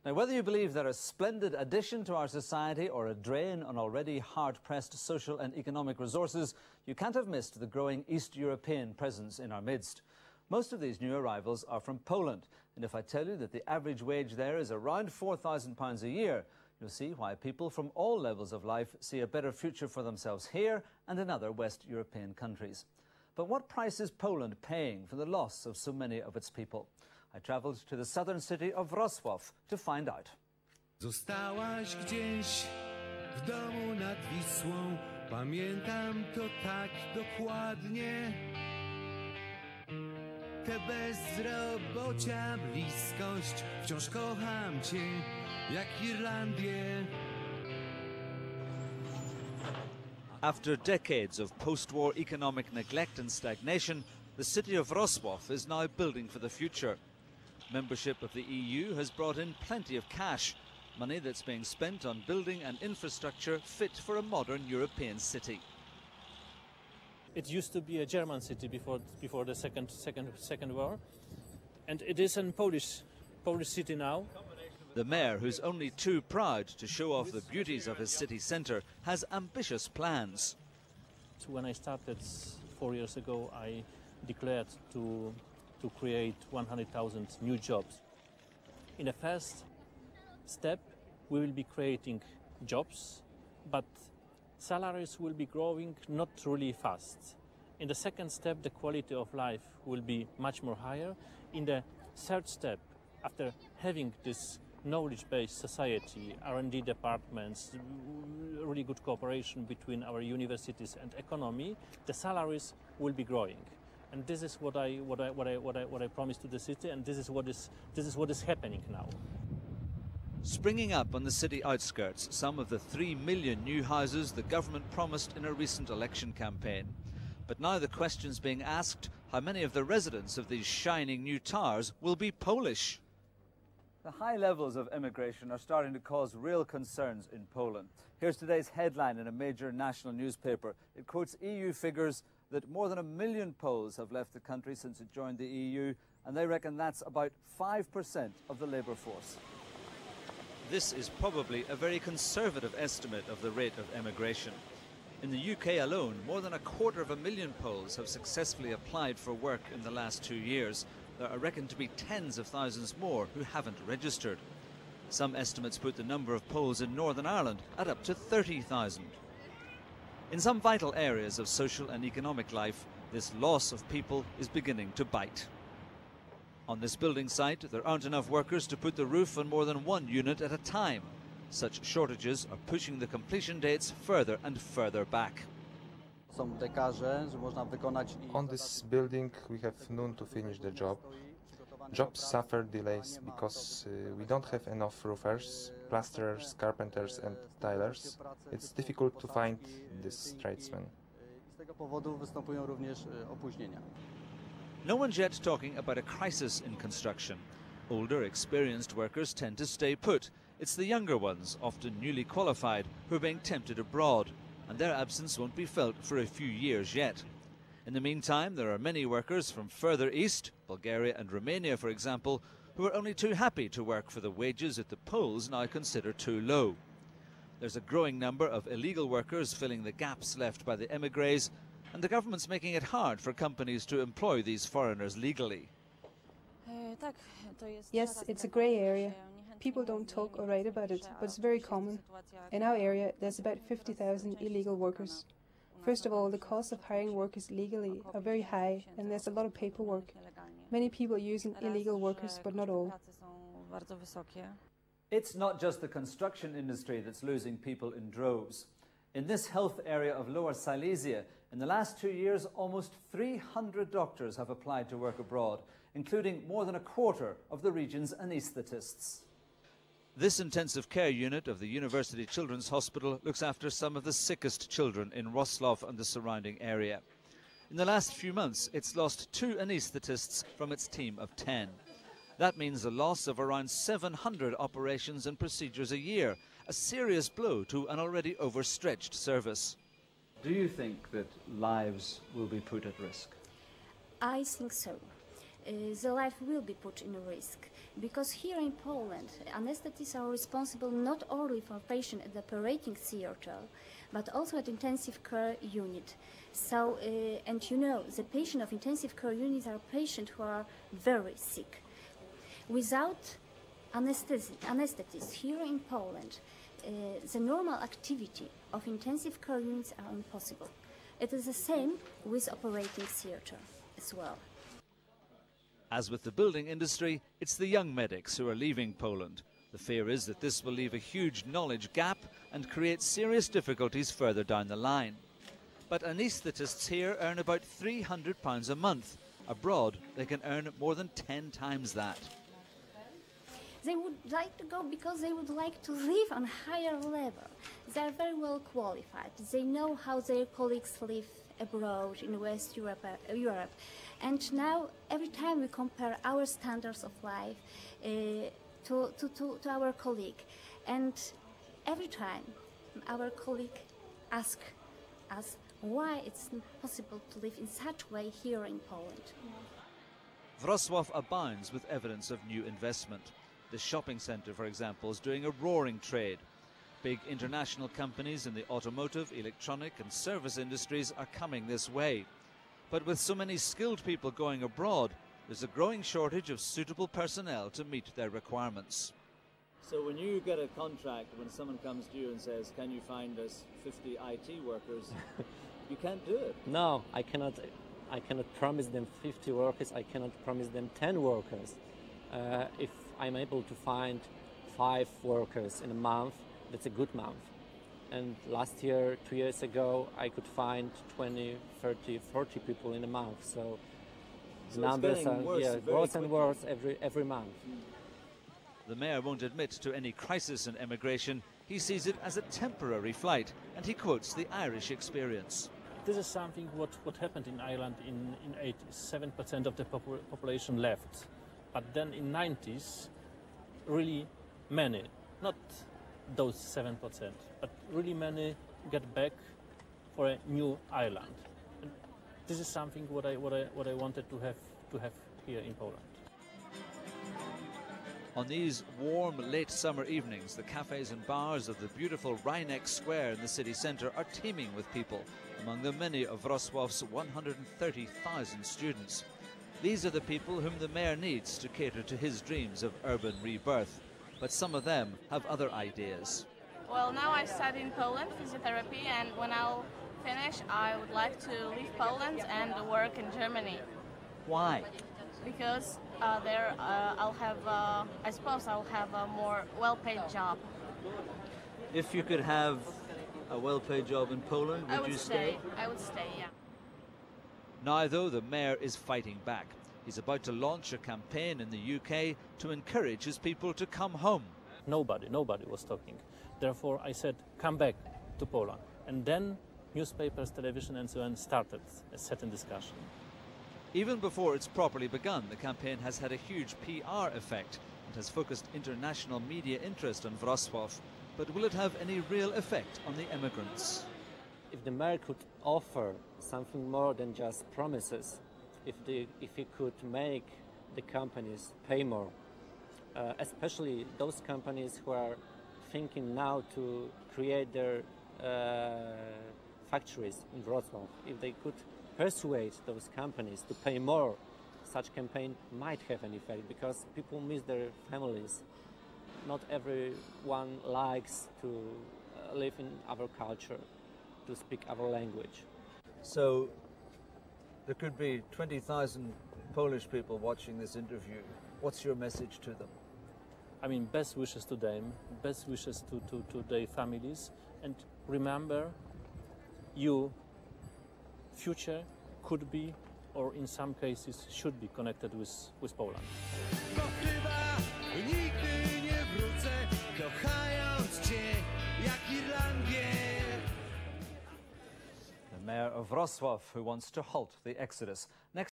Now, whether you believe they're a splendid addition to our society or a drain on already hard-pressed social and economic resources, you can't have missed the growing East European presence in our midst. Most of these new arrivals are from Poland, and if I tell you that the average wage there is around £4,000 a year, you'll see why people from all levels of life see a better future for themselves here and in other West European countries. But what price is Poland paying for the loss of so many of its people? I travelled to the southern city of Wroclaw to find out. Zostałaś gdzieś w domu nad Wisłą, pamiętam to tak dokładnie. Te bezrobocia, bliskość, wciąż kocham cię jak Irlandię. After decades of post-war economic neglect and stagnation, the city of Wrocław is now building for the future. Membership of the EU has brought in plenty of cash, money that's being spent on building an infrastructure fit for a modern European city. It used to be a German city before the second war, and it is a Polish city now. The mayor, who's only too proud to show off the beauties of his city centre, has ambitious plans. When I started 4 years ago, I declared to create 100,000 new jobs. In the first step, we will be creating jobs, but salaries will be growing not really fast. In the second step, the quality of life will be much more higher. In the third step, after having this knowledge-based society, R&D departments, really good cooperation between our universities and economy, the salaries will be growing. And this is what I promised to the city, and this is what is happening now. Springing up on the city outskirts, some of the 3 million new houses the government promised in a recent election campaign. But now the question's being asked, how many of the residents of these shining new towers will be Polish? The high levels of immigration are starting to cause real concerns in Poland. Here's today's headline in a major national newspaper. It quotes EU figures that more than 1 million Poles have left the country since it joined the EU, and they reckon that's about 5% of the labour force. This is probably a very conservative estimate of the rate of emigration. In the UK alone, more than 250,000 Poles have successfully applied for work in the last 2 years. There are reckoned to be tens of thousands more who haven't registered. Some estimates put the number of Poles in Northern Ireland at up to 30,000. In some vital areas of social and economic life, this loss of people is beginning to bite. On this building site, there aren't enough workers to put the roof on more than one unit at a time. Such shortages are pushing the completion dates further and further back. On this building, we have noon to finish the job. Jobs suffer delays because we don't have enough roofers, plasterers, carpenters and tilers. It's difficult to find these tradesmen. No one's yet talking about a crisis in construction. Older, experienced workers tend to stay put. It's the younger ones, often newly qualified, who are being tempted abroad, and their absence won't be felt for a few years yet. In the meantime, there are many workers from further east, Bulgaria and Romania for example, who are only too happy to work for the wages that the Poles now consider too low. There's a growing number of illegal workers filling the gaps left by the émigrés, and the government's making it hard for companies to employ these foreigners legally. Yes, it's a grey area. People don't talk or write about it, but it's very common. In our area, there's about 50,000 illegal workers. First of all, the cost of hiring workers legally are very high, and there's a lot of paperwork. Many people are using illegal workers, but not all. It's not just the construction industry that's losing people in droves. In this health area of Lower Silesia, in the last 2 years, almost 300 doctors have applied to work abroad, including more than a quarter of the region's anaesthetists. This intensive care unit of the University Children's Hospital looks after some of the sickest children in Wroclaw and the surrounding area. In the last few months, it's lost 2 anaesthetists from its team of 10. That means a loss of around 700 operations and procedures a year, a serious blow to an already overstretched service. Do you think that lives will be put at risk? I think so. The life will be put in risk Because here in Poland, anesthetists are responsible not only for patient at the operating theater, but also at intensive care unit. So, and you know, the patient of intensive care units are patients who are very sick. Without anesthetists here in Poland, the normal activity of intensive care units are impossible. It is the same with operating theater as well. As with the building industry, it's the young medics who are leaving Poland. The fear is that this will leave a huge knowledge gap and create serious difficulties further down the line. But anaesthetists here earn about £300 a month. Abroad, they can earn more than 10 times that. They would like to go because they would like to live on a higher level. They are very well qualified. They know how their colleagues live abroad in West Europe. And now, every time we compare our standards of life to our colleague, and every time our colleague asks us why it's not possible to live in such way here in Poland. Wroclaw abounds with evidence of new investment. The shopping centre, for example, is doing a roaring trade. Big international companies in the automotive, electronic and service industries are coming this way. But with so many skilled people going abroad, there's a growing shortage of suitable personnel to meet their requirements. So when you get a contract, when someone comes to you and says, can you find us 50 IT workers, you can't do it. No, I cannot promise them 50 workers, I cannot promise them 10 workers. If I'm able to find 5 workers in a month, that's a good month. And last year, 2 years ago, I could find 20, 30, 40 people in a month. So the numbers are worse and worse every month. The mayor won't admit to any crisis in emigration. He sees it as a temporary flight, and he quotes the Irish experience. This is something what happened in Ireland in 80s. 7% of the population left. But then in 90s, really many, not those 7%, but really many get back for a new Ireland. And this is something what I wanted to have here in Poland. On these warm, late summer evenings, the cafes and bars of the beautiful Rhinex Square in the city centre are teeming with people, among them many of Wrocław's 130,000 students. These are the people whom the mayor needs to cater to his dreams of urban rebirth. But some of them have other ideas. Well, now I study in Poland physiotherapy, and when I'll finish, I would like to leave Poland and work in Germany. Why? Because there I'll have, I suppose I'll have a more well-paid job. If you could have a well-paid job in Poland, would you stay? I would stay, yeah. Now, though, the mayor is fighting back. He's about to launch a campaign in the UK to encourage his people to come home. Nobody was talking. Therefore, I said, come back to Poland. And then newspapers, television and so on started a certain discussion. Even before it's properly begun, the campaign has had a huge PR effect and has focused international media interest on Wrocław. But will it have any real effect on the emigrants? If the mayor could offer something more than just promises, if he could make the companies pay more, especially those companies who are thinking now to create their factories in Wrocław, if they could persuade those companies to pay more, such campaign might have an effect, because people miss their families. Not everyone likes to live in our culture, to speak our language. So there could be 20,000 Polish people watching this interview. What's your message to them? I mean, best wishes to them, best wishes to their families, and remember, your future could be, or in some cases should be, connected with Poland. Bo chyba nigdy nie wrócę, kochając cię jak Irlandię. The mayor of Wrocław, who wants to halt the exodus. Next